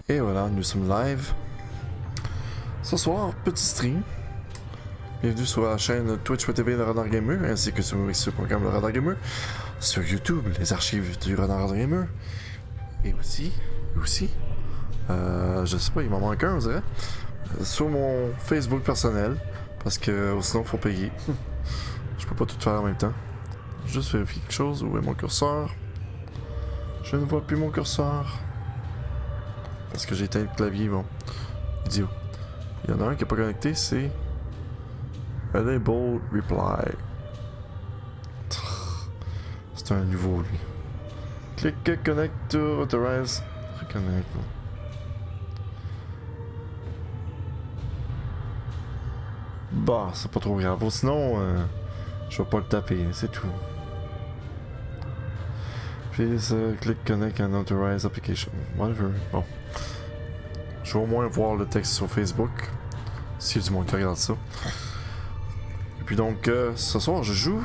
Et voilà, nous sommes live. Ce soir, petit stream. Bienvenue sur la chaîne Twitch.tv Le Renard Gamer, ainsi que sur le programme Le Renard Gamer. Sur YouTube, les archives du Renard Gamer. Et aussi, je sais pas, il m'en manque un, on dirait. Sur mon Facebook personnel, parce que sinon, faut payer. Je peux pas tout faire en même temps. Juste vérifier quelque chose. Où est mon curseur? Je ne vois plus mon curseur. Parce que j'ai éteint le clavier, bon. Idiot. Il y en a un qui n'est pas connecté, c'est Enable Reply. C'est un nouveau, lui. Clique Connect to Authorize. Reconnect. Bah, c'est pas trop grave. Sinon, je vais pas le taper, c'est tout. Please click Connect and Authorize Application. Whatever. Bon. Je vais au moins voir le texte sur Facebook. Si du monde qui regarde ça. Et puis donc, ce soir, je joue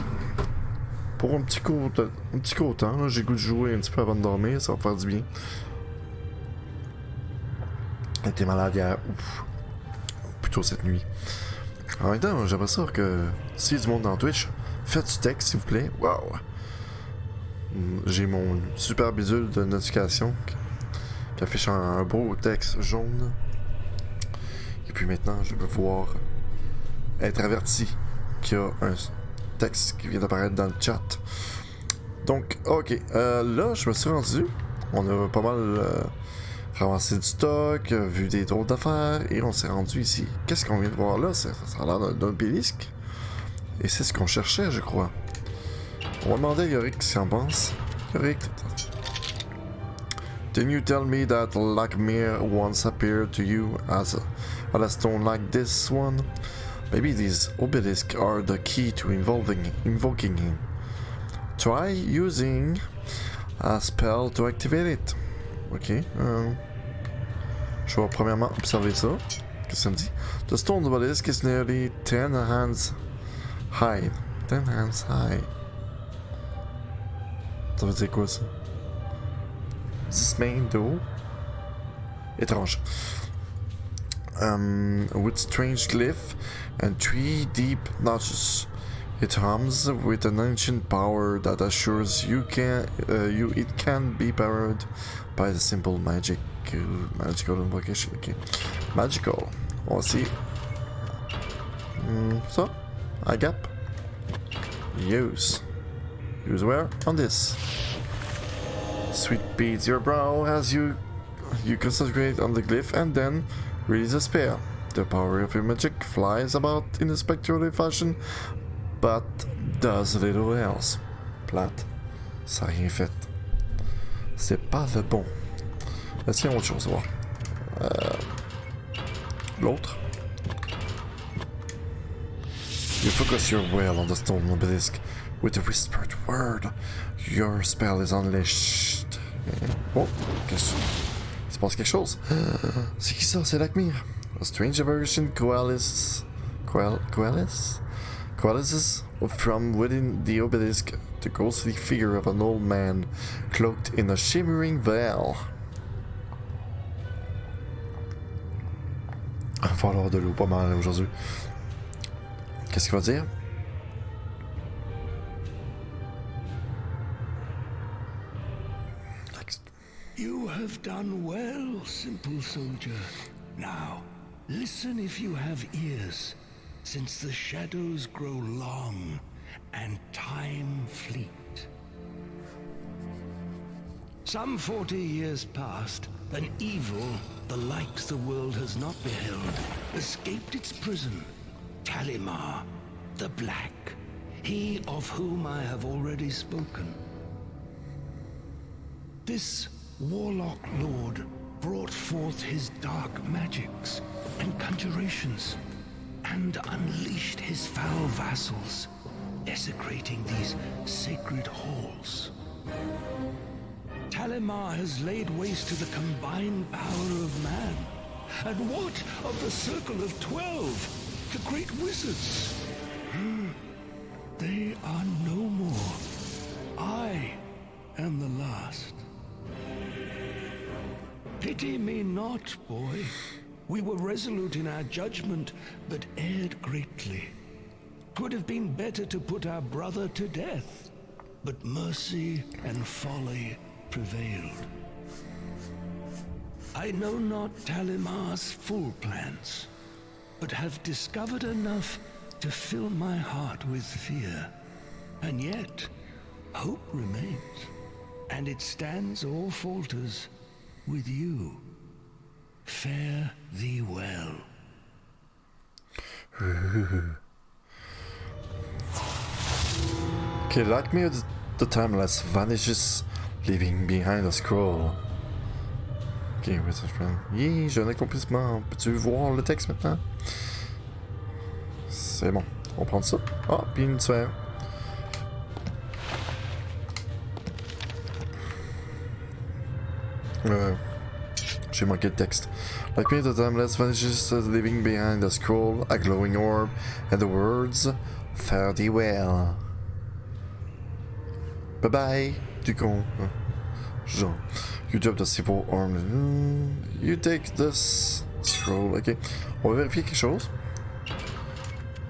pour un petit court temps. J'ai goût de jouer un petit peu avant de dormir, ça va faire du bien. J'étais malade hier. Ouf. Plutôt cette nuit. En même temps, j'aimerais ça que s'il y a du monde dans Twitch, faites du texte s'il vous plaît. Wow! J'ai mon super bidule de notification qui affiche un beau texte jaune. Et puis maintenant, je vais pouvoir être averti qu'il y a un texte qui vient d'apparaître dans le chat. Donc, ok. Là, je me suis rendu. On a pas mal ramassé du stock, vu des drôles d'affaires, et on s'est rendu ici. Qu'est-ce qu'on vient de voir là? Ça a l'air d'un obélisque. Et c'est ce qu'on cherchait, je crois. On va demander à Yorick ce qu'il en pense. Yorick, didn't you tell me that Lakmir once appeared to you as a stone like this one? Maybe these obelisks are the key to invoking him. Try using a spell to activate it. Ok. Je vais premièrement observer ça. Qu'est-ce que ça me dit? The stone obelisk is nearly 10 hands high. 10 hands high. Ça veut dire quoi ça? 10 mains de haut? Étrange. With strange glyph and 3 deep notches. It hums with an ancient power that assures it can be powered by the simple magical invocation. Okay. Magical. On va essayer. Ça? I gap. Use. Use where? On this. Sweet beads your brow as you concentrate on the glyph and then release a spell. The power of your magic flies about in a spectral fashion, but does little else. Plate. Ça n'a rien fait. C'est pas le bon. Est-ce qu'il y a autre chose à voir? L'autre. You focus your will on the stone obelisk. With a whispered word, your spell is unleashed. Oh, qu'est-ce que il se passe quelque chose? C'est qui ça? C'est Lakmir. A strange aversion coalesces from within the obelisk, the ghostly figure of an old man cloaked in a shimmering veil. Il va falloir de l'eau pas mal aujourd'hui. Qu'est-ce qu'il va dire? You have done well, simple soldier. Now, listen if you have ears, since the shadows grow long and time fleet. Some 40 years past, an evil, the likes the world has not beheld, escaped its prison. Talimar, the Black, he of whom I have already spoken. This warlock lord brought forth his dark magics and conjurations, and unleashed his foul vassals, desecrating these sacred halls. Talimar has laid waste to the combined power of man. And what of the Circle of 12, the great wizards? They are no more. I am the last. Pity me not, boy. We were resolute in our judgment, but erred greatly. 'Twould have been better to put our brother to death, but mercy and folly prevailed. I know not Talimar's full plans, but have discovered enough to fill my heart with fear. And yet, hope remains, and it stands or falters with you. Fare thee well. Okay, like me, the timeless vanishes, leaving behind a scroll. Ok, oui, ça je prends. Yeah, j'ai un accomplissement. Peux-tu voir le texte maintenant? C'est bon. On prend ça. Ah, puis une sphère. J'ai manqué le texte. Like me, the timeless vanishes, leaving behind a scroll, a glowing orb, and the words, fare thee well. Bye bye, du con. Genre, you drop the simple arm. You take this scroll. Ok, on va vérifier quelque chose.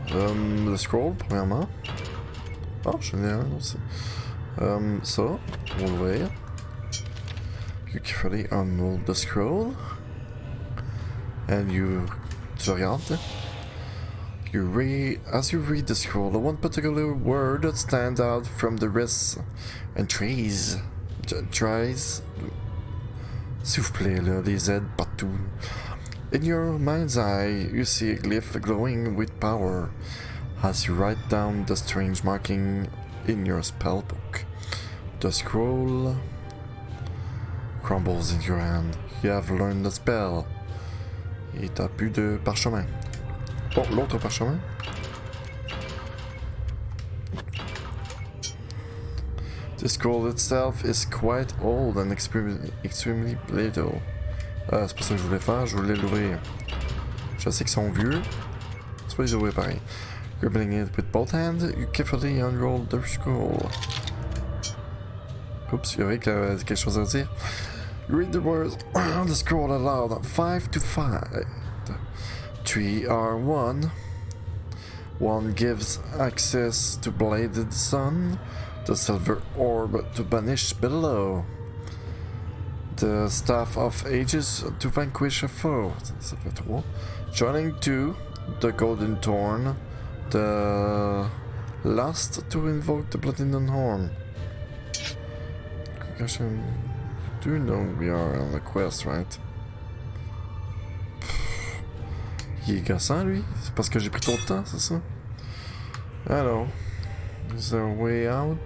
Le scroll, premièrement. Ah, j'en ai un aussi. Ça, on va l'ouvrir. You carefully unroll the scroll. And tu regardes. As you read the scroll, one particular word that stands out from the rest and tries. S'il vous plaît, là, les Z partout. In your mind's eye, you see a glyph glowing with power as you write down the strange marking in your spellbook. The scroll crumbles in your hand. You have learned the spell. Et t'as plus de parchemin. Bon, l'autre parchemin. The scroll itself is quite old and extremely little. C'est pas ça que je voulais faire, je voulais l'ouvrir. Je sais qu'ils sont vieux. C'est pas les ouvrir pareil. Gripping it with both hands, you carefully unroll the scroll. Oups, il y avait quelque chose à dire. You read the words on the scroll aloud. 5 to 5. 3 are 1. 1 gives access to bladed sun. The silver orb to banish below. The staff of ages to vanquish a foe. Ça fait 3. Joining 2. The golden thorn. The last to invoke the platinum horn. Concussion. Do you know we are on a quest, right? Il est gossant, lui? C'est parce que j'ai pris trop de temps, c'est ça? Alors, is there a way out?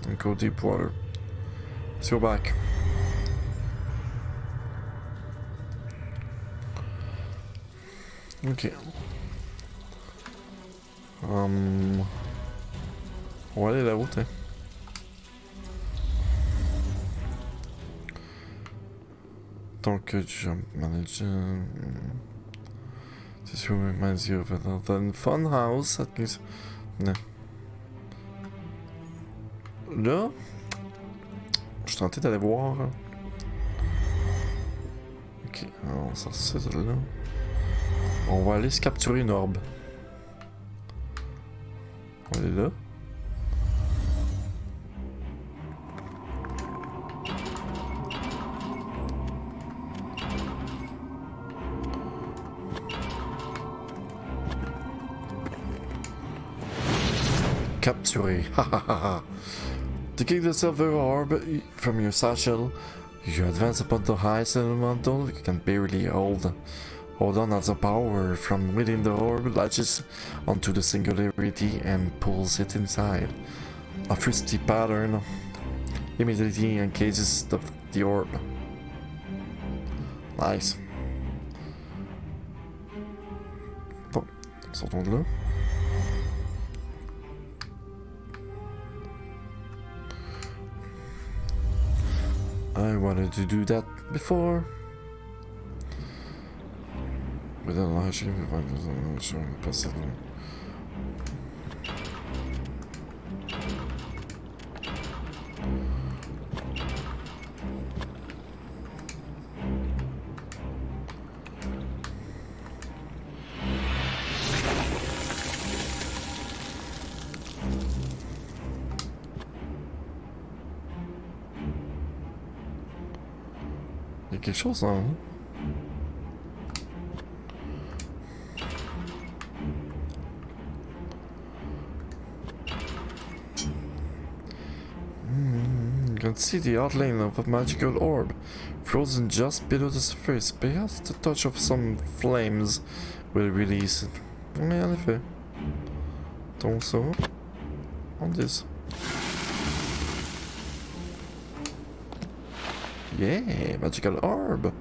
And go deep water. Let's go back. Ok. On va aller là-haut, hein. Donc, jump manager. C'est sûr, reminds you of a fun house. At least. Non. Là, je suis tenté d'aller voir. Ok, alors on sort ça de là. On va aller se capturer une orbe. On va aller là. Capturer. Taking the silver orb from your satchel, you advance upon the high elemental you can barely hold. Hold on as the power from within the orb latches onto the singularity and pulls it inside. A twisty pattern immediately engages the orb. Nice. Bon, sortons de là. I wanted to do that before. Within large, you can find this possible. Il y a quelque chose en haut. You can see the outline of a magical orb, frozen just below the surface. Perhaps the touch of some flames will release it. Mais en effet. Donc ça, on dit. Yeah, magical orb.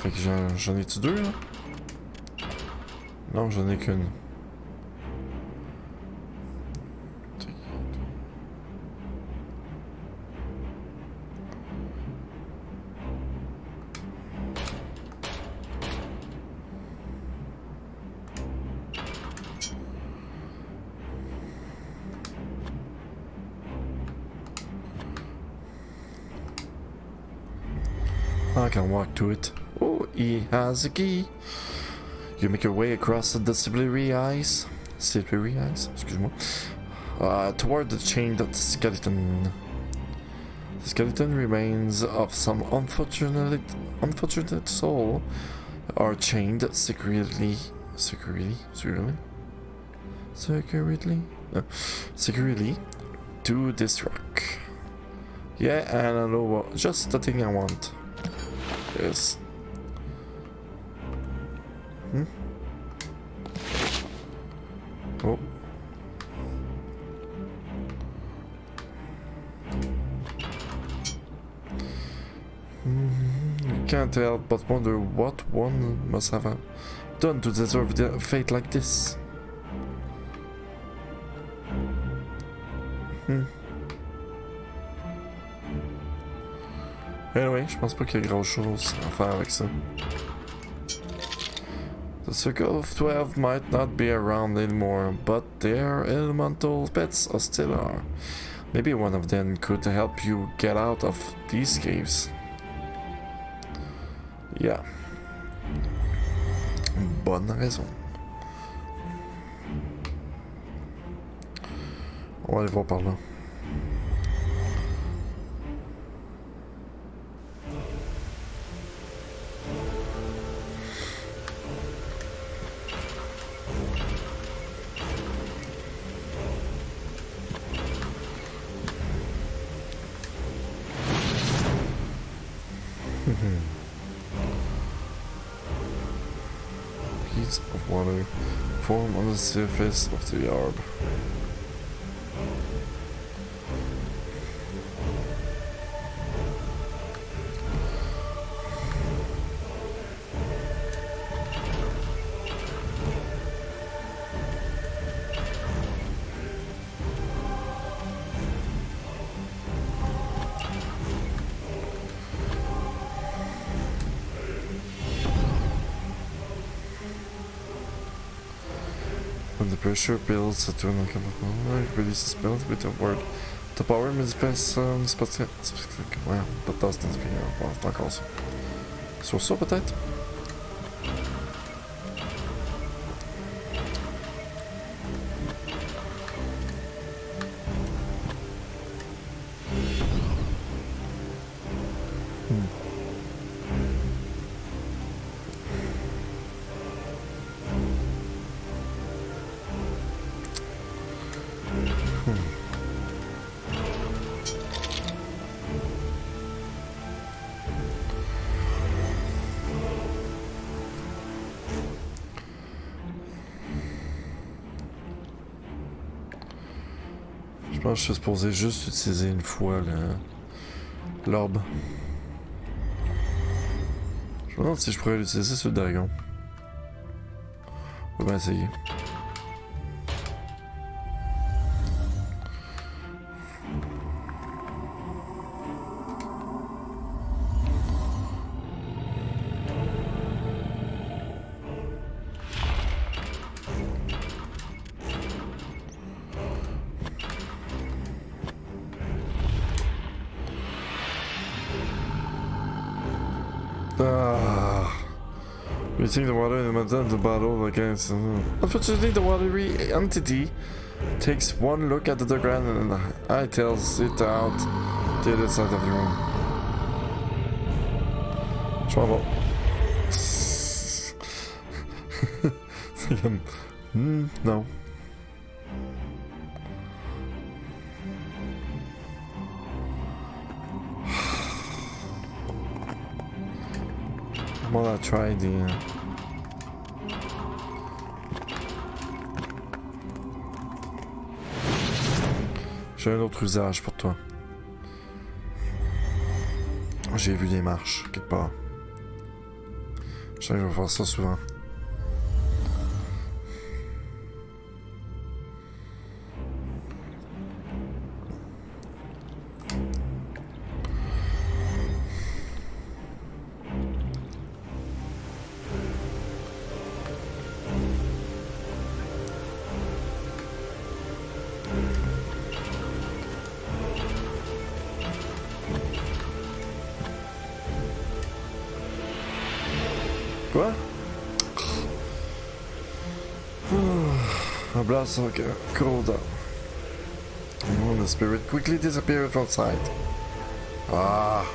Fait que j'en ai-tu deux là? Non, j'en ai qu'une. I can walk to it. Oh, he has a key. You make your way across the slippery ice. Slippery ice, excuse-moi. Toward the chained skeleton. The skeleton remains of some unfortunate soul are chained securely to this rock. Yeah, and I know what, just the thing I want. Yes. Oh. You can't help but wonder what one must have done to deserve a fate like this. Anyway, je pense pas qu'il y ait grand chose à faire avec ça. The Circle of 12 might not be around anymore, but their elemental pets still are. Maybe one of them could help you get out of these caves. Yeah. Bonne raison. On va aller voir par là. Beads of water form on the surface of the orb. When the pressure builds to an uncomfortable, it releases spells with the word. The power manifests ouais, pas de tasse d'inspiration, bon, c'est encore ça. Sur ça peut-être? Je pense que je suis supposé juste utiliser une fois l'orbe. Je me demande si je pourrais l'utiliser sur le dragon. On va bien essayer. You think the water in the bottle against... Unfortunately, the watery entity takes one look at the ground and I tells it out to the other side of the room. Je m'en vais. C'est comme... non. I'm gonna try the... J'ai un autre usage pour toi. J'ai vu des marches, quelque part. Je sais que je vais faire ça souvent. Quoi? A blast like a cold down. The spirit quickly disappeared from sight. Ah.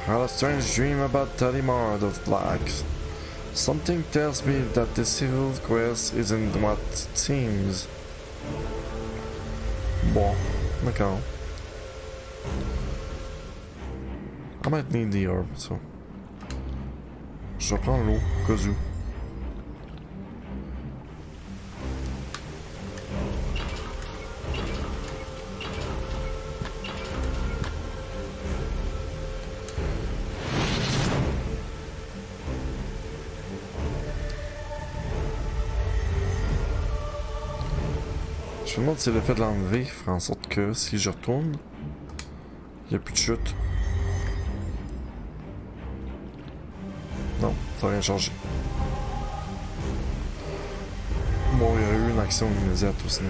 I had a strange dream about Talimar the Blacks. Something tells me that the civil quest isn't what it seems. Bon, d'accord. I might need the orb, so... Je vais prendre l'eau, au cas où. Je me demande si le fait de l'enlever fera en sorte que si je retourne, il n'y a plus de chute. Non, ça n'a rien changé. Bon, il y a eu une action immédiate aussi.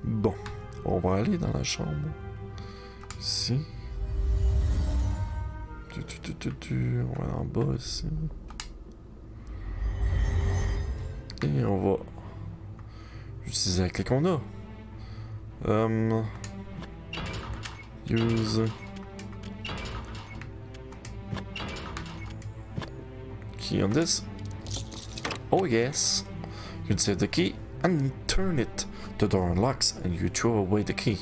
Bon, on va aller dans la chambre. Ici. On va en bas ici. Et on va utiliser la clé qu'on a. Use key on this. Oh yes. You save the key and turn it. The door unlocks and you throw away the key.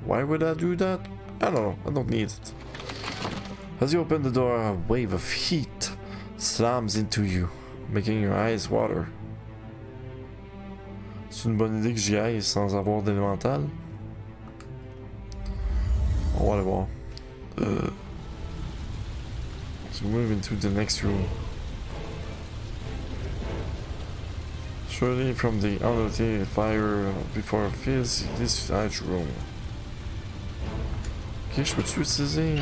Why would I do that? I don't know. I don't need it. As you open the door, a wave of heat slams into you, making your eyes water. C'est une bonne idée que j'y aille sans avoir d'élémental. On va aller voir. So move into the next room. Surely from the unlit fire before fills this large room. Ok, je peux-tu utiliser...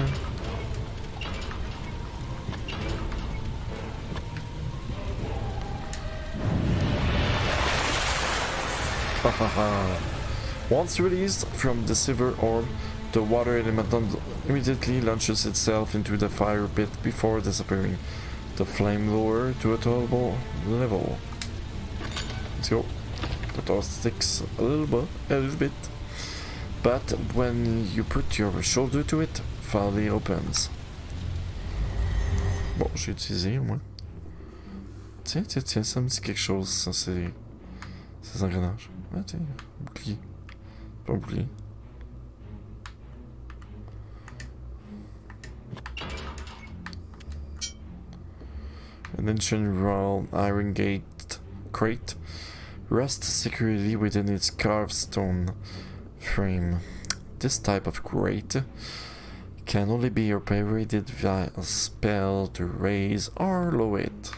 Once released from the silver orb, the water element immediately launches itself into the fire pit before disappearing. The flame lower to a tolerable level. Let's go. The door sticks a little bit, but when you put your shoulder to it, finally opens. Bon, j'ai utilisé au moins. Tiens, ça me dit quelque chose, ça c'est... Ces engrenages. Ah tiens, bouclier. Pas un bouclier. An ancient royal iron gate crate rests securely within its carved stone frame. This type of crate can only be operated via a spell to raise or lower it.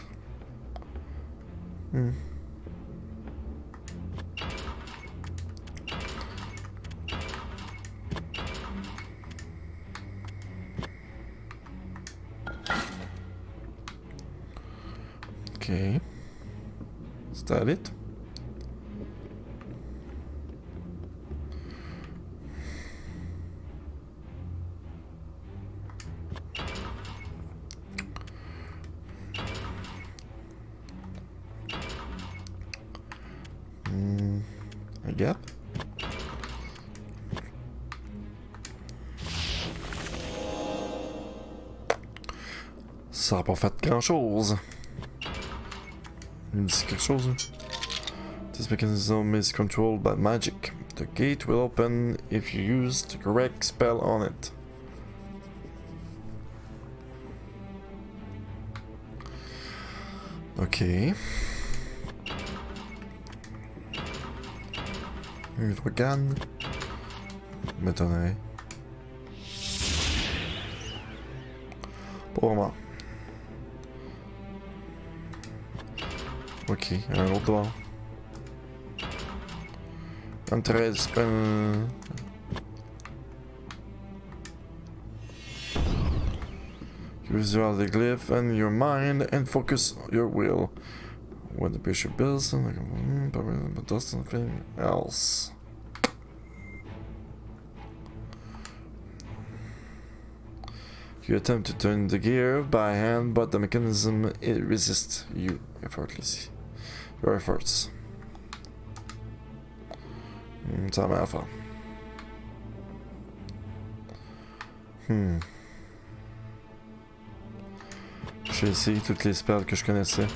Okay. Is that it? I guess. Ça n'a pas fait grand chose. Il me dit quelque chose. Hein? This mechanism is controlled by magic. The gate will open if you use the correct spell on it. Ok. Hydrogane. M'étonnerait. Pas vraiment. Ok, un autre doigt. 13 spell. Visualize the glyph in your mind and focus your will. When the bishop builds, but does nothing else. You attempt to turn the gear by hand, but the mechanism resists you effortlessly. Your efforts. Ça m'a affaire. J'ai essayé toutes les spells que je connaissais.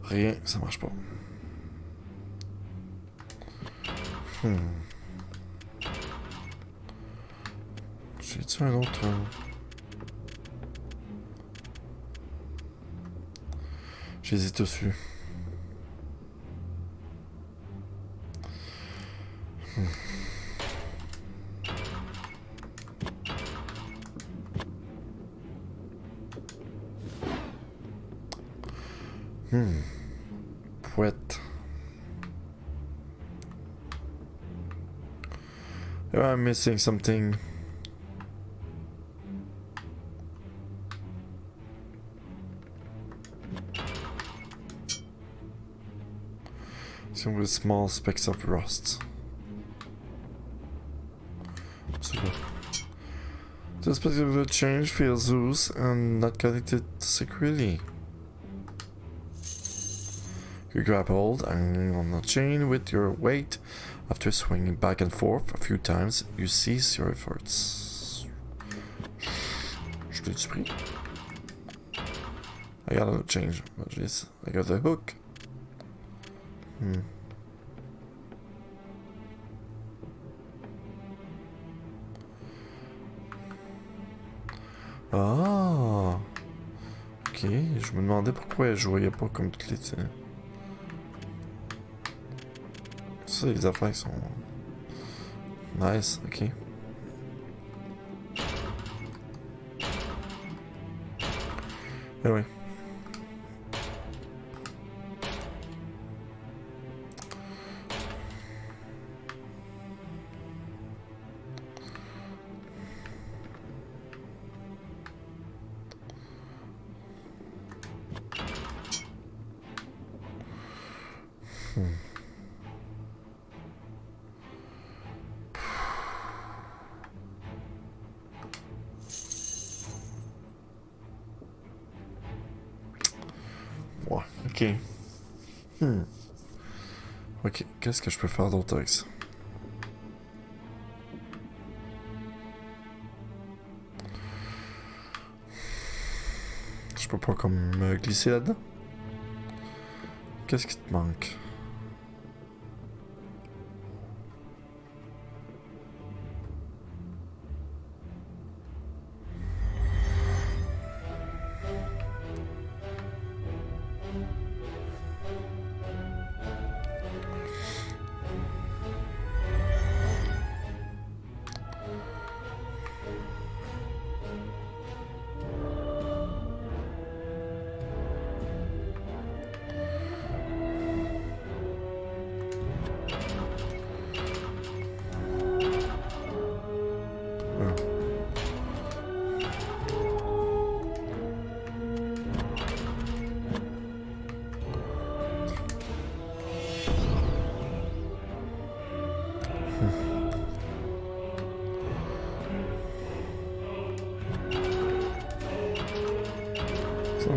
Rien, ça marche pas. J'ai-tu un autre... J'hésite dessus. Poète. I'm missing something. Some with small specks of rust. Super. This particular change feels loose and not connected securely. You grab hold, hanging on the chain with your weight. After swinging back and forth a few times, you cease your efforts. Je l'ai-tu pris? I got a change. I got the hook. Ah! Ok, je me demandais pourquoi je voyais pas comme toutes les... Ça, les affaires sont... Nice, ok. Anyway. Ouais, ok. Ok, qu'est-ce que je peux faire d'autre avec ça? Je peux pas comme me glisser là-dedans? Qu'est-ce qui te manque?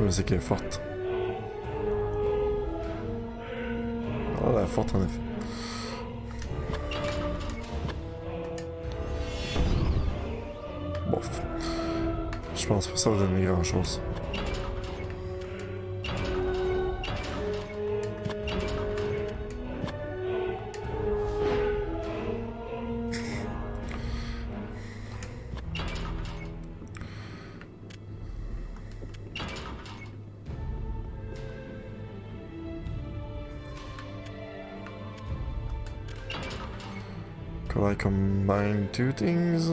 je sais qu'elle est forte. Oh, elle est forte en effet. Bof. Je pense pas que ça va donner grand chose. Could I combine two things?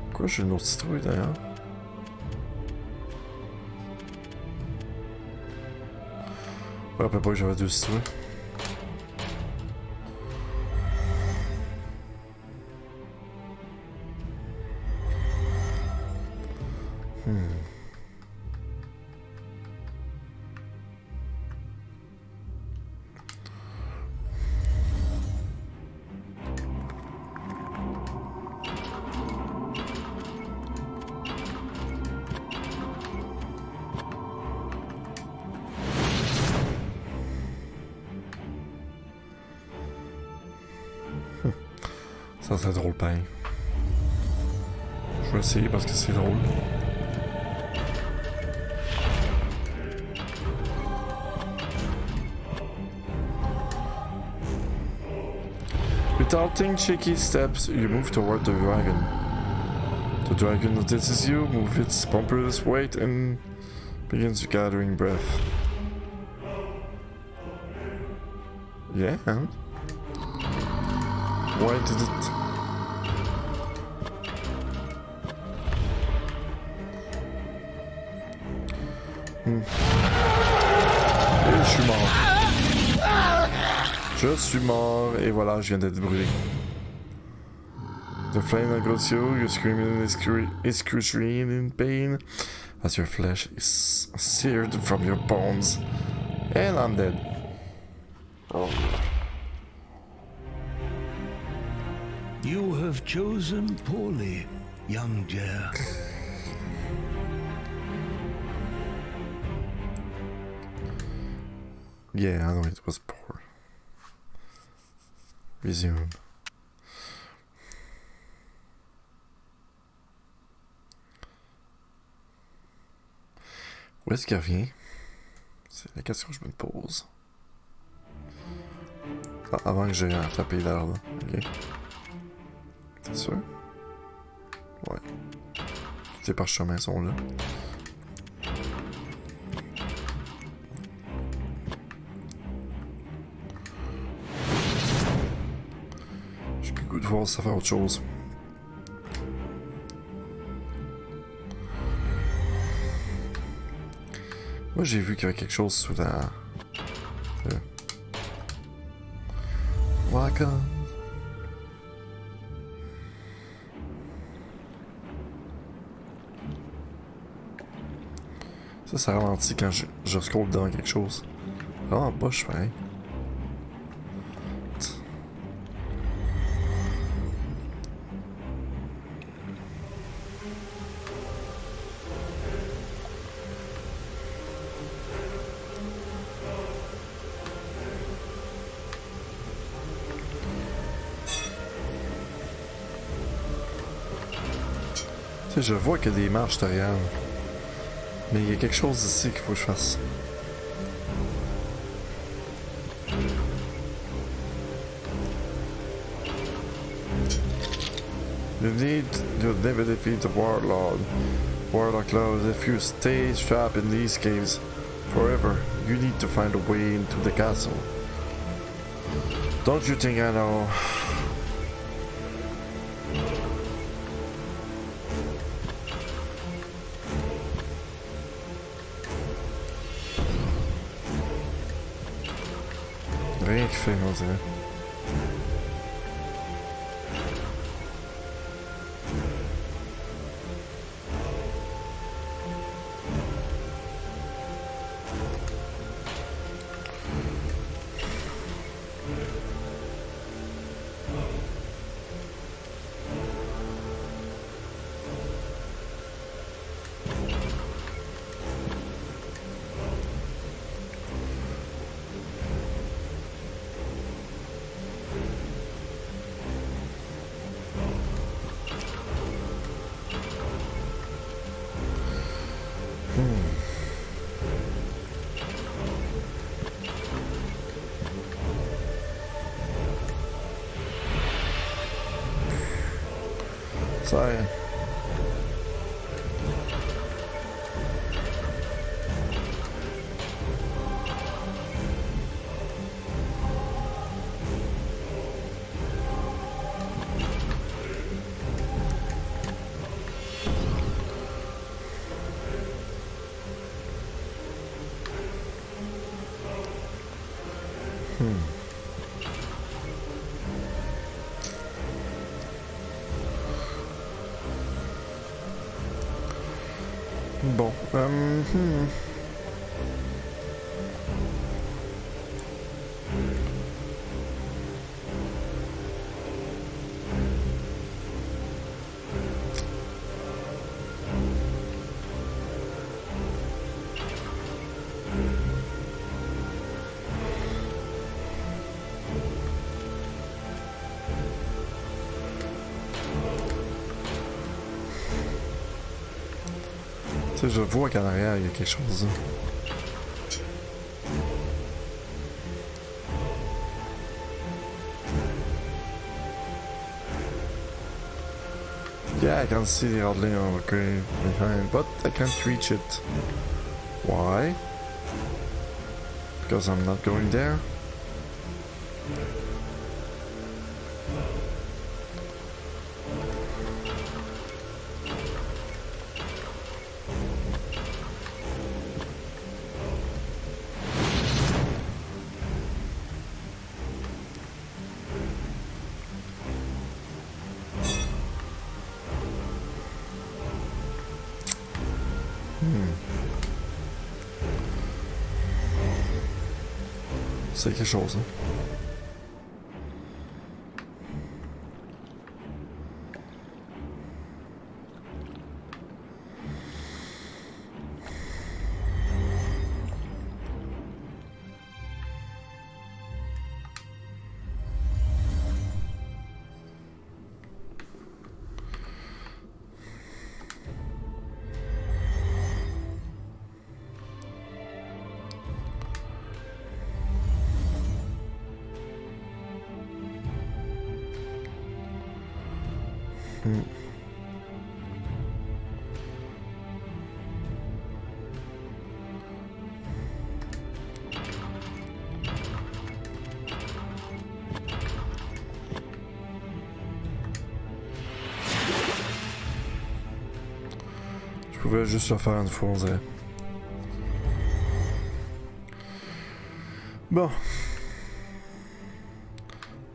Pourquoi j'ai une autre citrouille d'ailleurs? Je me rappelle pas que j'avais deux citrouilles. Ça serait drôle, pareil. Je vais essayer parce que c'est drôle. Without taking shaky steps, you move toward the dragon. The dragon notices you, moves its pompous weight, and begins gathering breath. Yeah, and? Why did it... Et je suis mort. Je suis mort, et voilà, je viens d'être brûlé. The flame engulfs you, you scream in excruciating pain as your flesh is seared from your bones. And I'm dead. Oh. You have chosen poorly, young Jer. Yeah, I know it was poor. Resume. Où est-ce qu'il revient? C'est la question que je me pose. Ah, avant que j'aille taper l'air là. Ok. T'es sûr? Ouais. Tous les parchemins sont là. J'ai plus le goût de voir ça faire autre chose. Moi j'ai vu qu'il y avait quelque chose sous la... Welcome. Ça ralentit quand je scroll dans quelque chose. Vraiment poche, pareil. Tu sais, je vois qu'il y a des marches derrière. Mais il y a quelque chose ici qu'il faut que je fasse. You'll never defeat the Warlock. Warlock Lord, if you stay trapped in these caves forever, you need to find a way into the castle. Don't you think I know? Rien qui fait, on dirait. clair. Bon, tu sais, je vois qu'en arrière, il y a quelque chose. Yeah, I can see the outline of a cave behind, but I can't reach it. Why? Because I'm not going there? C'est quelque chose, hein. Je pouvais juste le faire une fois, on dirait. Bon.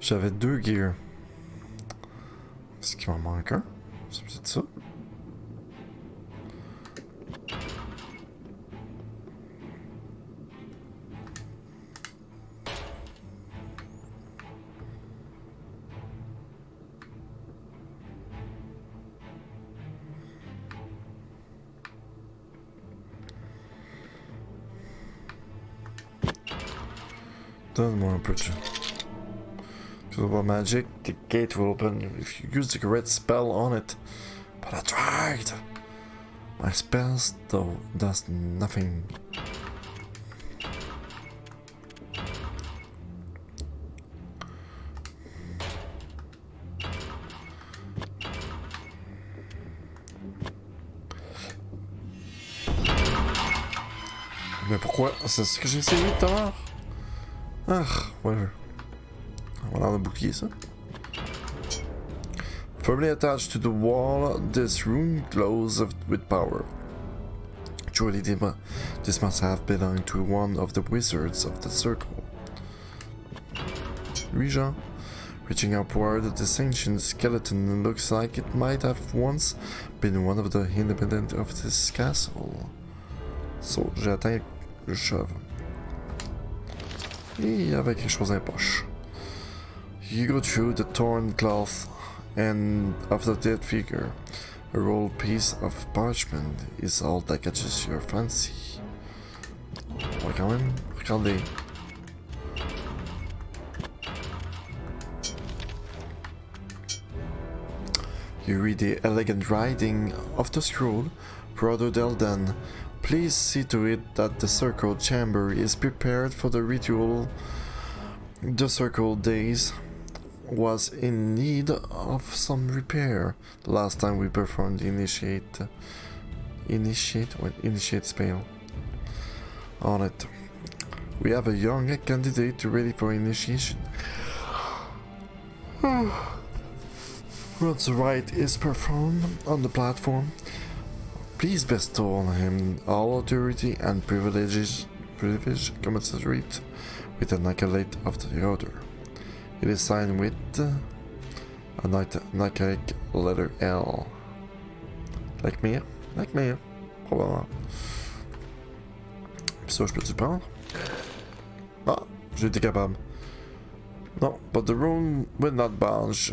J'avais 2 gears. Est-ce qu'il m'en manque un? C'est peut-être ça? Donne-moi un peu de jeu. Because about magic, the gate will open if you use the correct spell on it. But I tried! My spells, though, does nothing. Mais pourquoi? C'est ce que j'ai essayé tout à l'heure? Ah, whatever. On va avoir le bouclier, ça. Firmly attached to the wall, this room glows with power. Surely this must have belonged to one of the wizards of the circle. Jean, reaching upward, this ancient skeleton looks like it might have once been one of the inhabitants of this castle. So, j'ai atteint le shove. Et il y avait quelque chose dans les poches. You go through the torn cloth and of the dead figure. A rolled piece of parchment is all that catches your fancy. On va quand même regarder. You read the elegant writing of the scroll. Brother Deldan, please see to it that the circle chamber is prepared for the ritual. The circle days. was in need of some repair the last time we performed the initiate spell on it. We have a young candidate ready for initiation. Once the rite is performed on the platform, please bestow on him all authority and privilege commensurate with an accolade of the order. It is signed with a Nike letter L. Like me, probablement. Puis ça, je peux-tu prendre? Ah, j'ai été capable. No, but the room will not budge,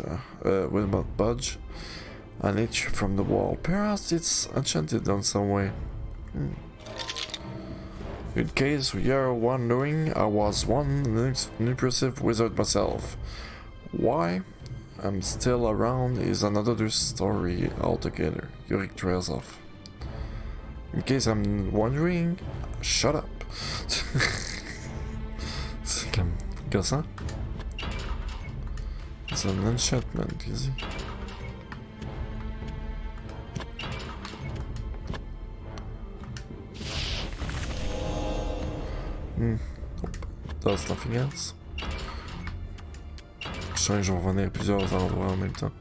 an inch from the wall. Perhaps it's enchanted in some way. In case you're wondering, I was one impressive wizard myself. Why I'm still around is another story altogether. Yorick trails off. In case I'm wondering, shut up. C'est comme gossant. It's an enchantment, easy. Nope. There's nothing else. Je sens que je vais revenir à plusieurs endroits en même temps.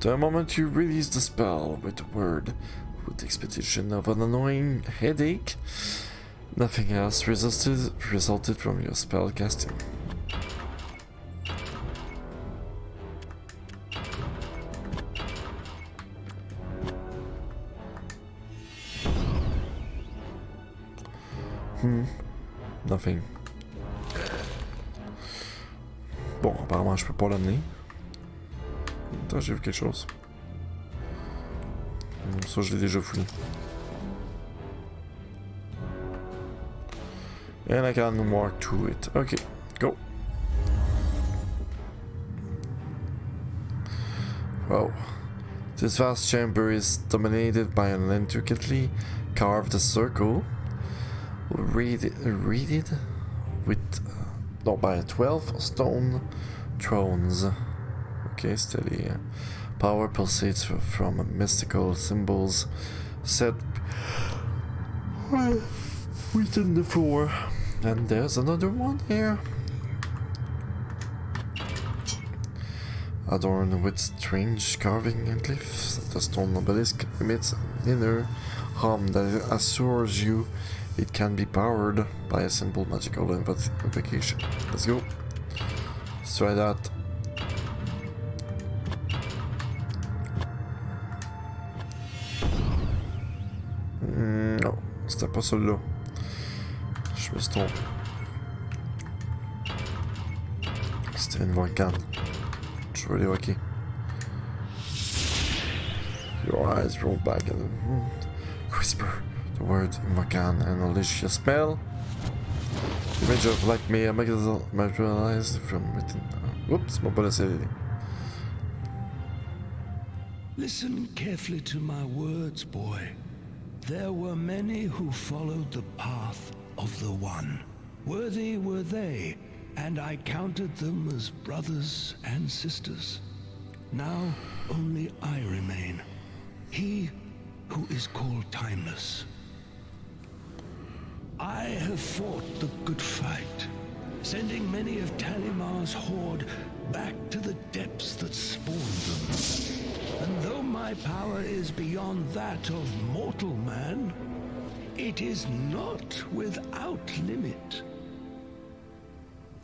The moment you release the spell with the word, with the expectation of an annoying headache, nothing else resulted from your spell casting. Nothing. Bon, apparemment je peux pas l'amener. Attends, j'ai vu quelque chose. Ça, je l'ai déjà fouillé. And I can walk through it. Okay, go. Wow. This vast chamber is dominated by an intricately carved circle. Reeded with by 12 stone thrones. Okay, steady. Power pulsates from mystical symbols set within the floor. And there's another one here. Adorned with strange carving and glyphs, the stone obelisk emits an inner hum that assures you it can be powered by a simple magical invocation. Let's go. Let's try that. Non, c'était pas celui-là. Je me suis trompé. C'était une volcan. Je vais l'évoquer. Your eyes roll back and whisper the word invocan and unleash your spell. The image of like me materialized from within. Whoops, my bullet said it. Listen carefully to my words, boy. There were many who followed the path of the One. Worthy were they, and I counted them as brothers and sisters. Now only I remain, he who is called Timeless. I have fought the good fight, sending many of Talimar's horde back to the depths that spawned them. And though my power is beyond that of mortal man, it is not without limit.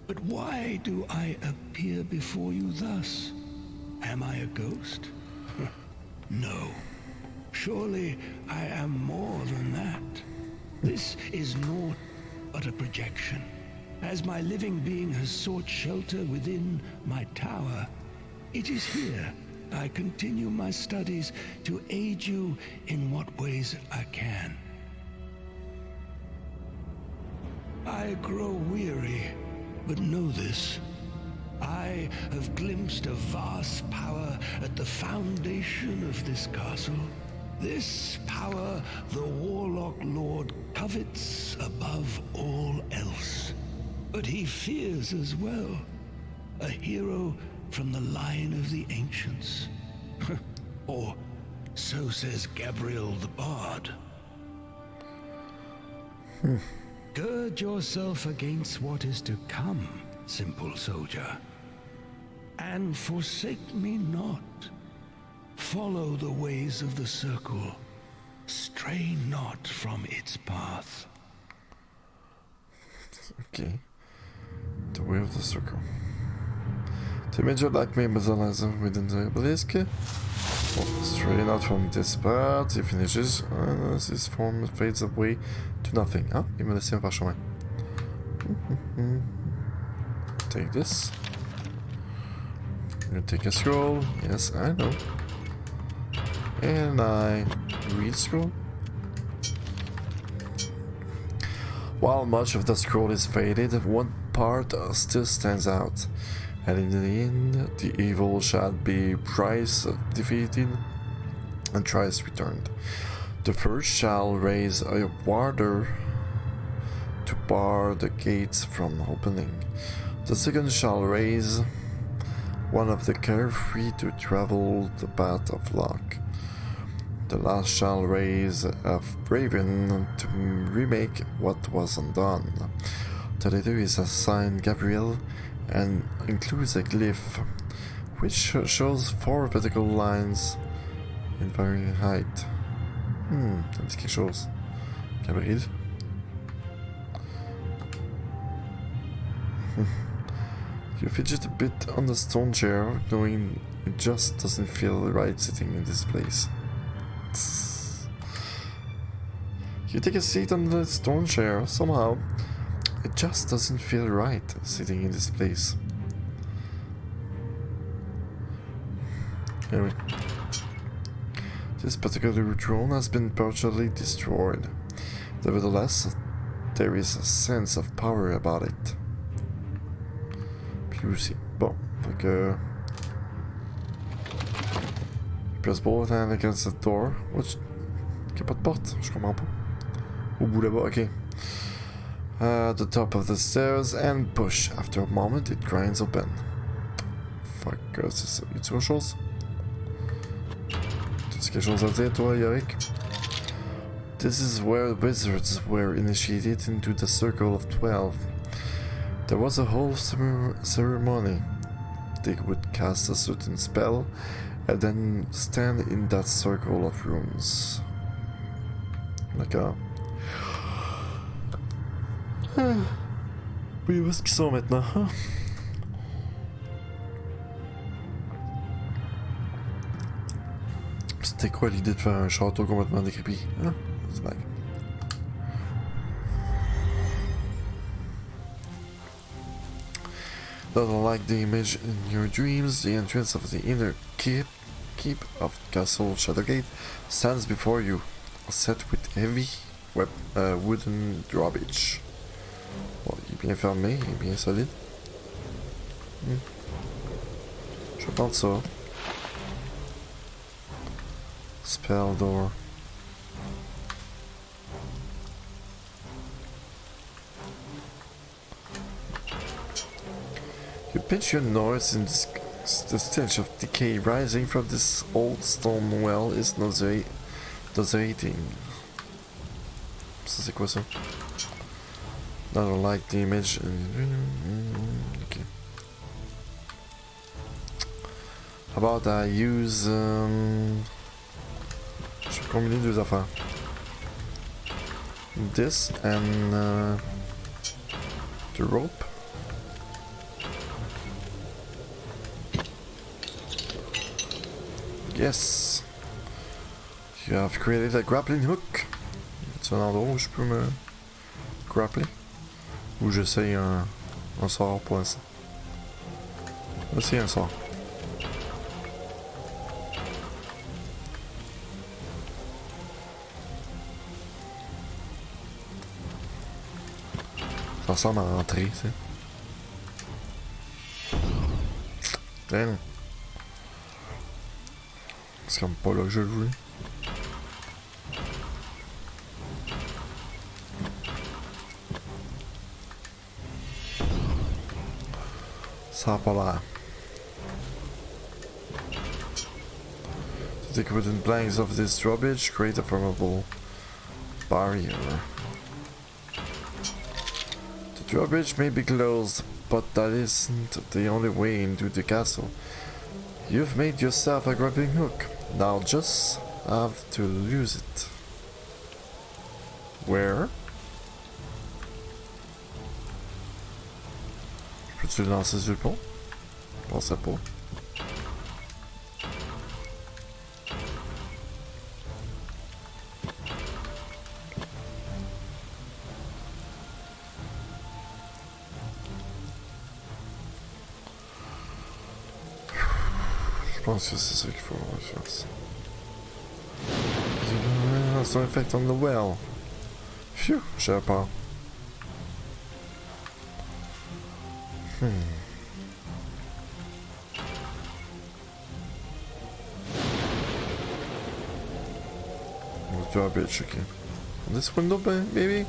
But why do I appear before you thus? Am I a ghost? No. Surely I am more than that. This is naught but a projection. As my living being has sought shelter within my tower, it is here I continue my studies to aid you in what ways I can. I grow weary, but know this. I have glimpsed a vast power at the foundation of this castle. This power the Warlock Lord covets above all else. But he fears as well. A hero from the line of the ancients. Or so says Gabriel the Bard. Gird yourself against what is to come, simple soldier. And forsake me not. Follow the ways of the circle. Stray not from its path. Okay. The way of the circle. The major like me materializes within the obelisk. Stray not from this path. He finishes. This form fades away to nothing. Ah, il m'a laissé un parchemin. Take this. I'm gonna take a scroll. Yes, I know. And I read scroll. While much of the scroll is faded, one part still stands out. And in the end, the evil shall be thrice defeated and thrice returned. The first shall raise a warder to bar the gates from opening. The second shall raise one of the carefree to travel the path of luck. The last shall raise a raven to remake what was undone. The latter is assigned Gabriel and includes a glyph which shows 4 vertical lines in varying height. Ça me dit quelque chose. Gabriel. You fidget a bit on the stone chair, knowing it just doesn't feel right sitting in this place. You take a seat on the stone chair, somehow. It just doesn't feel right sitting in this place. Anyway. This particular throne has been partially destroyed. Nevertheless, there is a sense of power about it. Puis aussi. Bon, fait que... Press both hands against the door. What? Y'a pas de porte? Je comprends pas. Au bout là-bas, ok. The top of the stairs and push. After a moment, it grinds open. Fuck, c'est ça. Y'a-tu autre chose? T'as-tu quelque chose à dire, toi, Yorick? This is where wizards were initiated into the Circle of 12. There was a whole ceremony. They would cast a certain spell and then stand in that circle of runes. D'accord. Oui, où est-ce qu'ils sont maintenant? Hein? C'était quoi l'idée de faire un château complètement décrépit? Hein? C'est blague. Not unlike the image in your dreams, the entrance of the inner keep of Castle Shadowgate stands before you, set with heavy wooden drawbridge. Bon, il est bien fermé, il est bien solide. Je vais prendre ça. Spell door. You pinch your nose in this, the stench of decay rising from this old stone well is nauseating. Ça c'est quoi ça? Not unlike the image. Okay. How about I use je vais combiner 2 affaires. This and the rope. Yes. You have created a grappling hook. C'est un endroit où je peux me grappler. Ou j'essaye un sort pour l'instant. Voici un sort. Ça ressemble à rentrer, tu sais. Damn. C'est comme pas là que je le voulais. Ça a pas l'air. The wooden planks of this drawbridge create a formidable barrier. The drawbridge may be closed, but that isn't the only way into the castle. You've made yourself a grappling hook. Now just have to use it. Where? Peux-tu le lancer sur le pont? Je pensais pas. Je pense que c'est ça qu'il faut que je fasse. Has no effect on the well. Phew, j'ai peur. Drawbridge, okay. This window, maybe?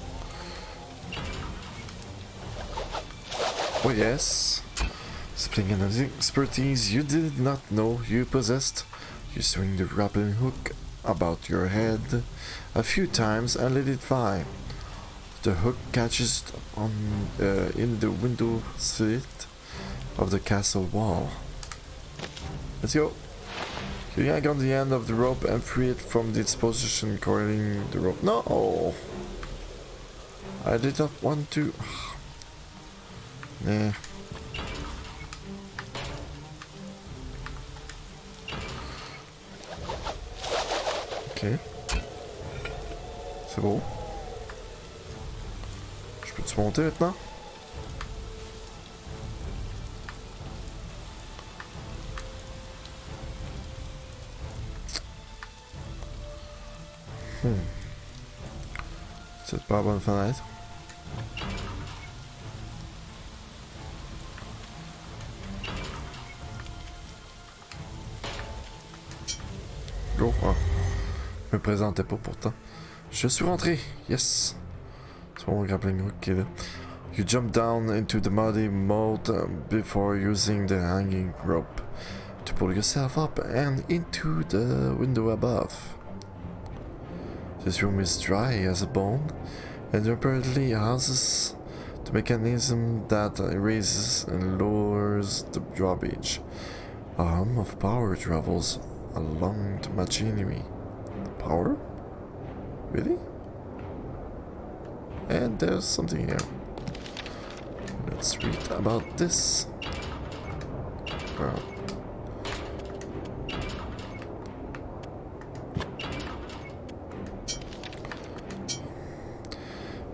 Oh yes. Displaying an expertise you did not know you possessed. You swing the grappling hook about your head a few times and let it fly. The hook catches on in the window slit of the castle wall. Let's go. You yank on the end of the rope and free it from its position coiling the rope. No! I did not want to. Nah. Ok. C'est beau. Je peux-tu monter maintenant? C'est pas la bonne fenêtre. Go. Ah. Je me présentais pas pourtant. Je suis rentré. Yes. C'est mon grappling hook qui est là. You jump down into the muddy moat before using the hanging rope to pull yourself up and into the window above. This room is dry as a bone and apparently houses the mechanism that raises and lowers the drawbridge. A hum of power travels along the machinery. Power? Really? And there's something here. Let's read about this.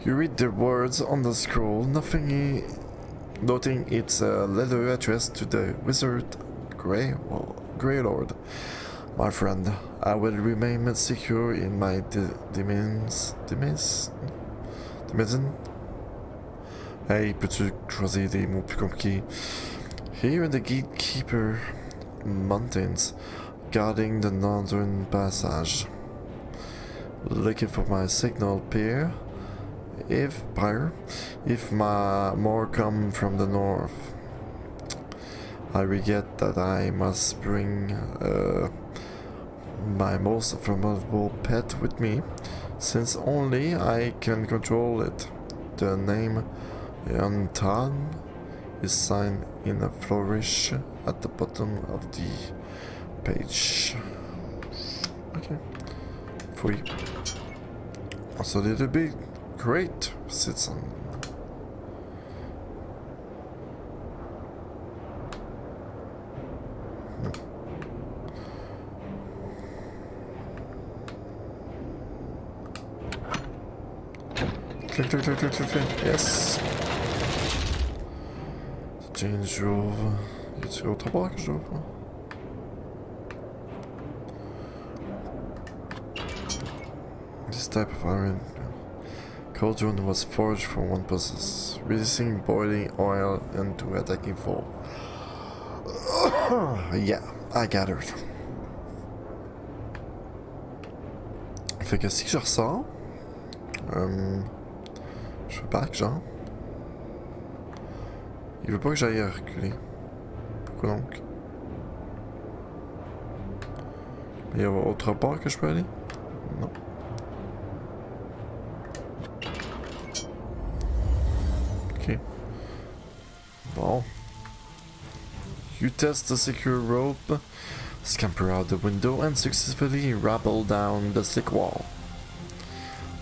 You read the words on the scroll, noting it's a letter addressed to the wizard Grey Lord. My friend, I will remain secure in my dimension. Hey, peux-tu choisir des mots plus compliqués? Here in the Gatekeeper Mountains, guarding the northern passage. Looking for my signal pair. If more come from the north. I regret that I must bring my most formidable pet with me, since only I can control it. The name Yantan is signed in a flourish at the bottom of the page. Okay. Fouille. So little bit great, citizen. Click. Yes. Change drove. Y a-t-il autre part que je dois faire? This type of iron cauldron was forged for one purpose, releasing boiling oil into attacking foe. Yeah, I gathered. Fait que si je ressors, je fais back genre. Il veut pas que j'aille reculer. Quoi donc? Il y a autre part que je peux aller? Non. Ok. Bon. You test the secure rope, scamper out the window, and successfully rappel down the thick wall.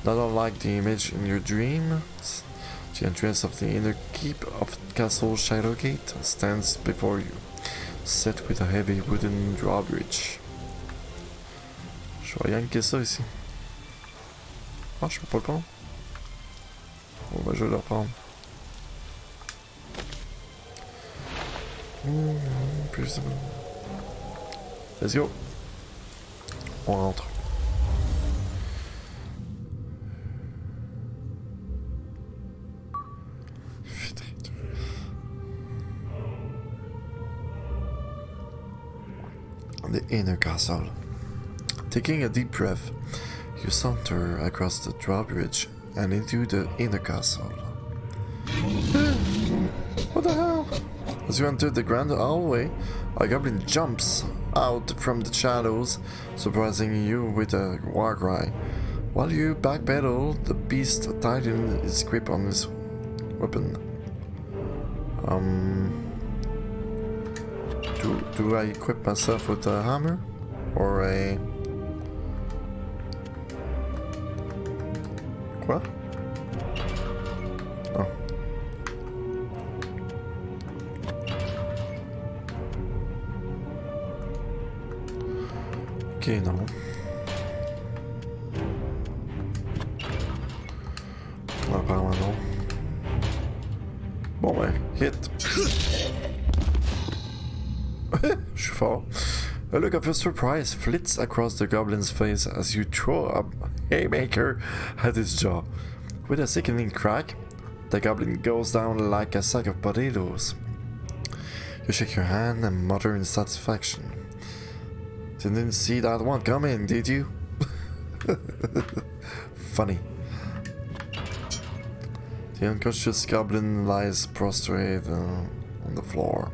Not unlike the image in your dream, the entrance of the inner keep of Castle Shadowgate stands before you, set with a heavy wooden drawbridge. Je vais yanker ça ici. Ah, je peux pas le prendre. Bon, ben je vais le reprendre. Let's go. On rentre. The inner castle. Taking a deep breath, you saunter across the drawbridge and into the inner castle. What the hell? As you enter the grand hallway, a goblin jumps out from the shadows, surprising you with a war cry. While you backpedal, the beast tightens his grip on his weapon. Do I equip myself with a hammer? Or a... Quoi? Oh. Ok, non. Apparemment non. Bon ben, hit. Je suis fort. A look of surprise flits across the goblin's face as you throw a haymaker at his jaw. With a sickening crack, the goblin goes down like a sack of potatoes. You shake your hand and mutter in satisfaction. Didn't see that one coming, did you? Funny. The unconscious goblin lies prostrate on the floor.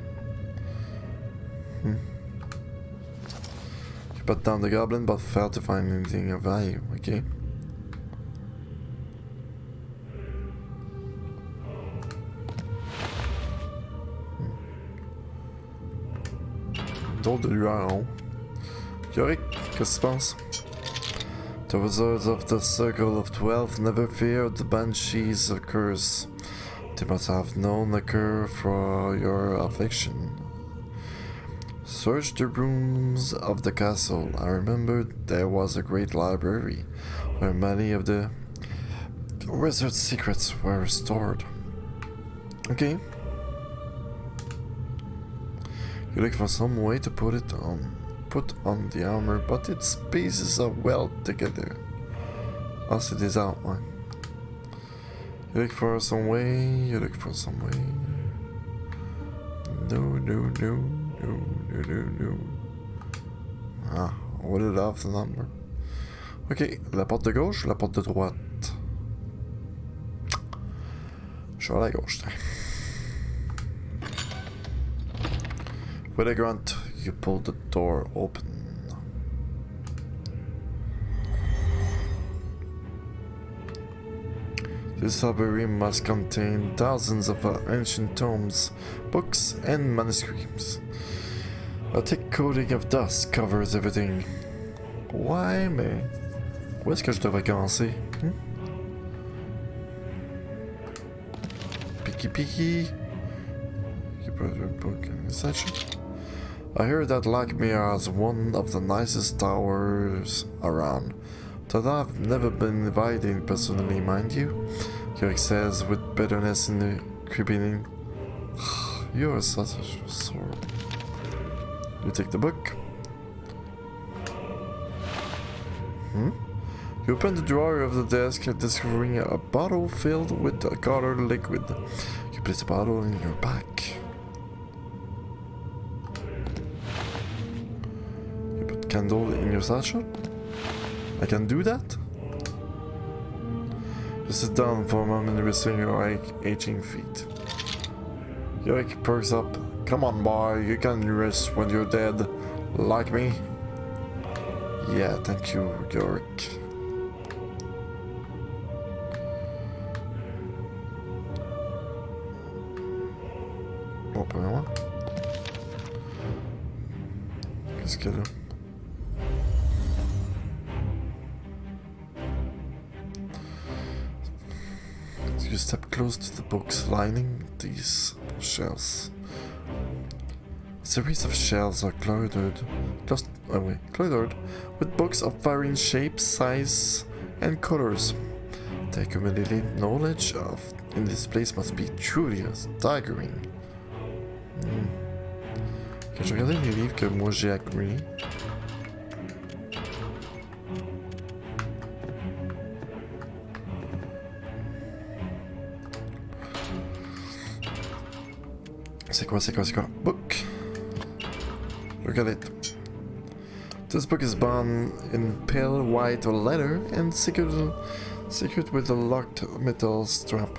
You put down the goblin but failed to find anything of value, okay? Drôle de lueur en haut. Yorick, qu'est-ce que tu penses? The wizards of the Circle of 12 never feared the Banshee's curse. They must have known the cure for your affliction. Search the rooms of the castle. I remembered there was a great library where many of the wizard's secrets were stored. Okay. You look for some way to put on the armor, but its pieces are well together. Ah, c'est des armes, ouais. You look for some way, you look for some way. No. Ah, on va aller off the number. Ok, la porte de gauche ou la porte de droite? Je vais à la gauche, tiens. With a grunt, you pull the door open. This library must contain thousands of ancient tomes, books, and manuscripts. A thick coating of dust covers everything. Ouais, mais où est-ce que je devrais commencer? Picky. You put your book in the section. I hear that Lakmir has one of the nicest towers around. That I've never been invited personally, mind you. Yorick says with bitterness in the creeping. You're such a sword. You take the book. You open the drawer of the desk, discovering a bottle filled with a colored liquid. You place the bottle in your back. You put candle in your satchel. I can do that? You sit down for a moment, resting your aching feet. Yorick perks up Come on, boy, you can rest when you're dead. Like me? Yeah, thank you, York. Bon, premièrement. Qu'est-ce qu'il y a là? You step close to the books lining these shelves. A series of shelves are cluttered with books of varying shapes, size, and colors. The accumulated knowledge of in this place must be truly staggering. Ok, je vais regarder les livres que moi j'ai accumulés. C'est quoi? Book. Look at it. This book is bound in pale white leather and secured with a locked metal strap.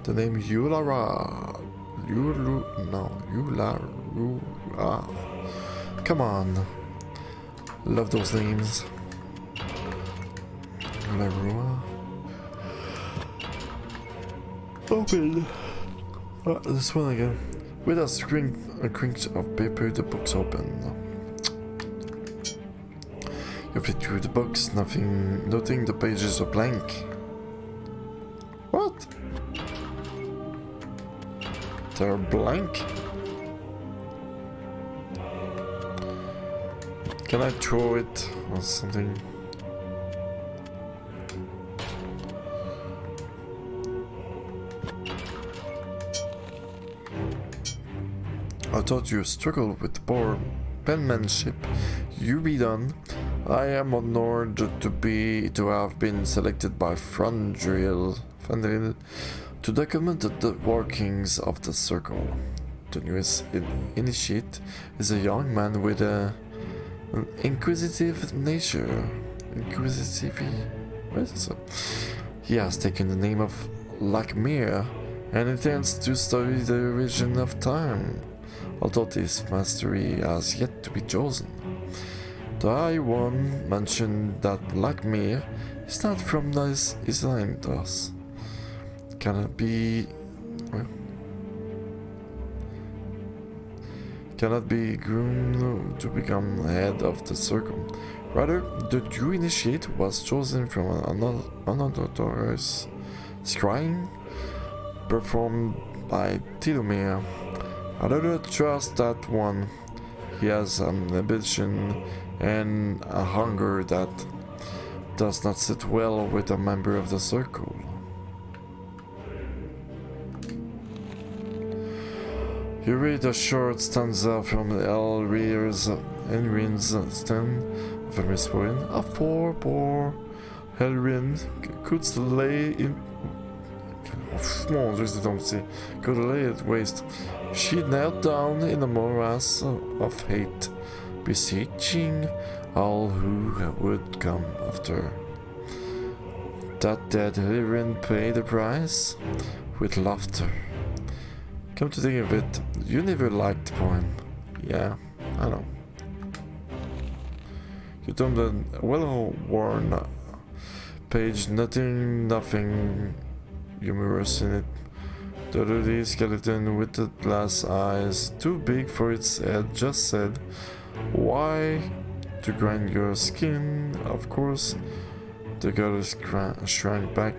The name Yulara. Come on. Love those names. Yulara. Open. This one again. With a crink of paper, the book's open. You flip through the books, noting the pages are blank. What? They're blank? Can I throw it or something? I thought you struggled with poor penmanship. You be done. I am honored to have been selected by Frandril to document the workings of the circle. The newest initiate is a young man with an inquisitive nature. What is it? He has taken the name of Lakmir and intends to study the origin of time. Although this mastery has yet to be chosen. The High One mentioned that Lakmir is not from this island thus. Cannot be groomed to become head of the circle. Rather, the true initiate was chosen from an unorthodox scrying performed by Tilomir. I do not trust that one. He has an ambition and a hunger that does not sit well with a member of the circle. You read a short stanza from Elrier's Enrin's stand of a famous poem. A poor Elrin could lay in. Mon Dieu, c'est donc c'est. Could lay it waste. She knelt down in a morass of hate, beseeching all who would come after. That dead Elrin paid the price with laughter. Come to think of it, you never liked the poem. Yeah, I know. You dumped a well-worn page, nothing humorous in it. The dirty skeleton with the glass eyes, too big for its head, just said, "Why? To grind your skin, of course." The girl shrank back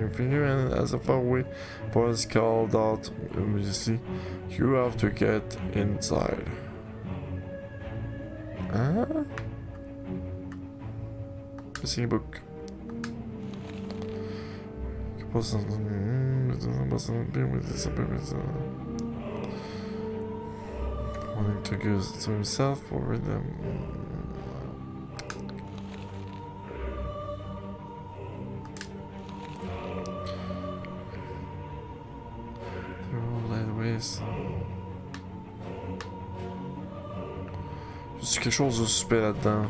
and as a faraway voice called out immediately, "You have to get inside." Missing a book. Wanting to go to himself or them. Juste quelque chose de super là-dedans.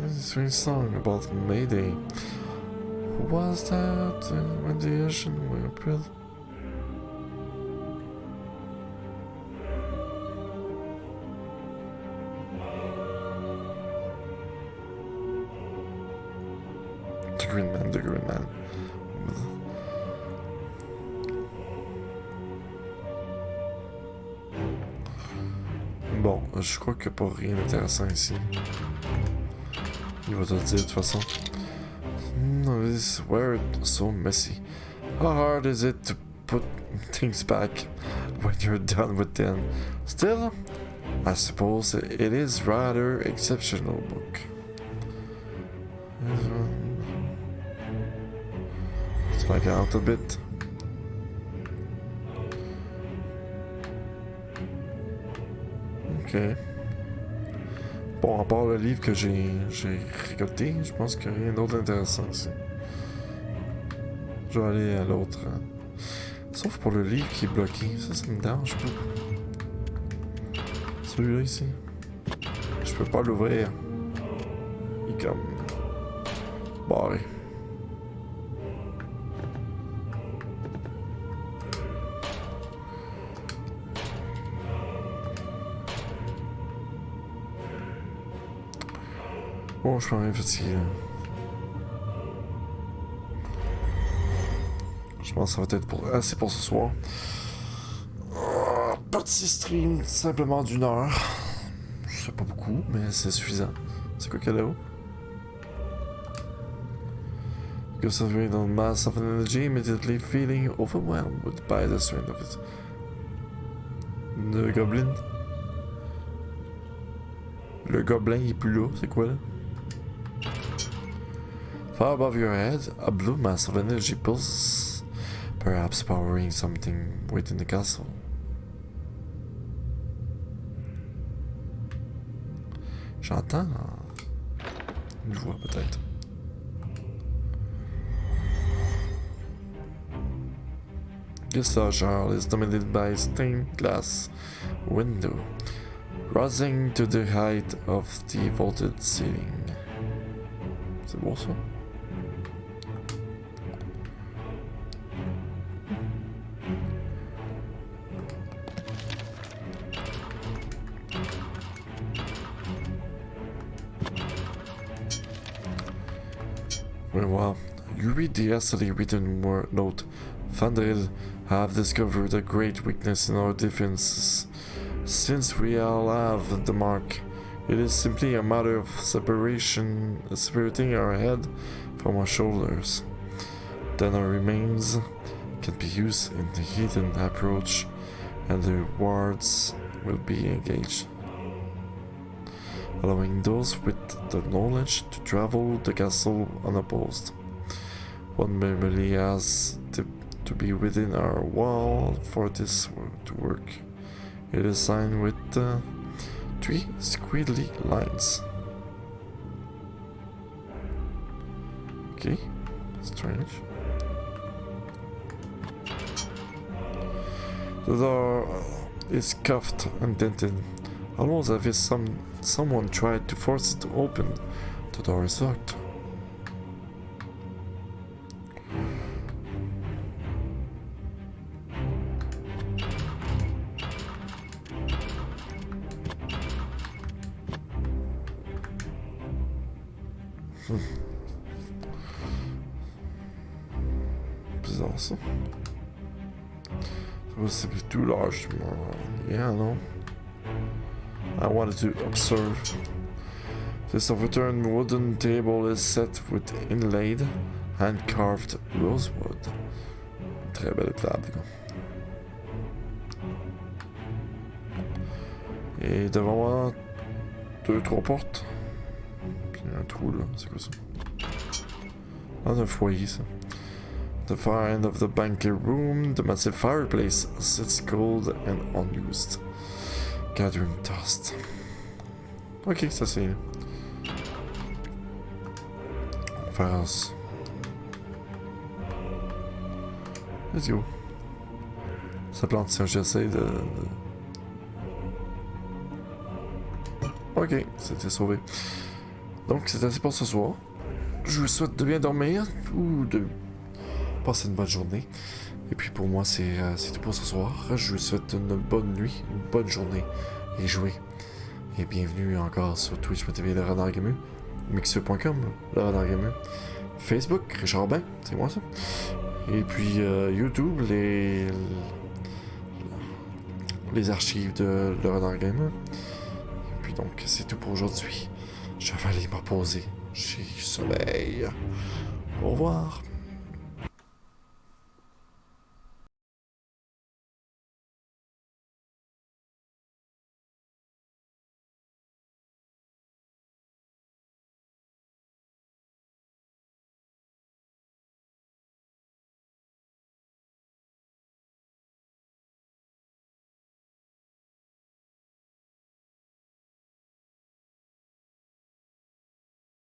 This is a strange song about Mayday. Who was that when the ocean were built? The Green Man, the Green Man. Bon, je crois qu'il n'y a pas rien d'intéressant ici. Il va te le dire de toute façon. No, this is weird, so messy. How hard is it to put things back when you're done with them? Still, I suppose it is rather exceptional book. Let's back out a bit. Ok. Bon, à part le livre que j'ai récolté, je pense qu'il n'y a rien d'autre d'intéressant ici. Je vais aller à l'autre. Sauf pour le livre qui est bloqué. Ça me dérange pas. Celui-là ici. Je peux pas l'ouvrir. Il est comme... barré. Bon, je suis un peu fatigué. Je pense que ça va être assez pour ce soir. Petit stream simplement d'1 heure. C'est pas beaucoup, mais c'est suffisant. C'est quoi qu'il y a là-haut? Concentrating on mass of energy, immediately feeling overwhelmed by the strength of it. Le gobelin. Le gobelin il est plus là, c'est quoi là? Far above your head, a blue mass of energy pulses, perhaps powering something within the castle. J'entends une voix peut-être. This large hall is dominated by a stained glass window, rising to the height of the vaulted ceiling. C'est bon ça? Meanwhile, you read the hastily written note. Fandrid have discovered a great weakness in our defenses. Since we all have the mark, it is simply a matter of separating our head from our shoulders. Then our remains can be used in the hidden approach, and the wards will be engaged, allowing those with the knowledge to travel the castle unopposed. One merely has to be within our wall for this to work. It is signed with 3 squiggly lines. Okay, strange. The door is cuffed and dented, almost as if someone tried to force it to open. The door is locked. Bizarre ça. C'est too large. Yeah, no. I wanted to observe. This overturned wooden table is set with inlaid, hand-carved rosewood. Très belle table. Et devant moi, 2-3 portes. Puis un trou là, c'est quoi ça? Ah, un foyer ça. The far end of the banquet room, the massive fireplace sits cold and unused, gathering dust. Ok, ça c'est... On va faire ça. Let's go. Ça plante si j'essaie de... Ok, c'était sauvé. Donc, c'est assez pour ce soir. Je vous souhaite de bien dormir ou de passer une bonne journée. Et puis pour moi, c'est tout pour ce soir. Je vous souhaite une bonne nuit, une bonne journée et jouez. Et bienvenue encore sur Twitch.tv le renard Gamu, mixer.com le renard Gamu, Facebook Richard Ben, c'est moi ça. Et puis YouTube les archives de le renard Gamu. Et puis donc c'est tout pour aujourd'hui. Je vais aller me reposer. J'ai sommeil. Au revoir.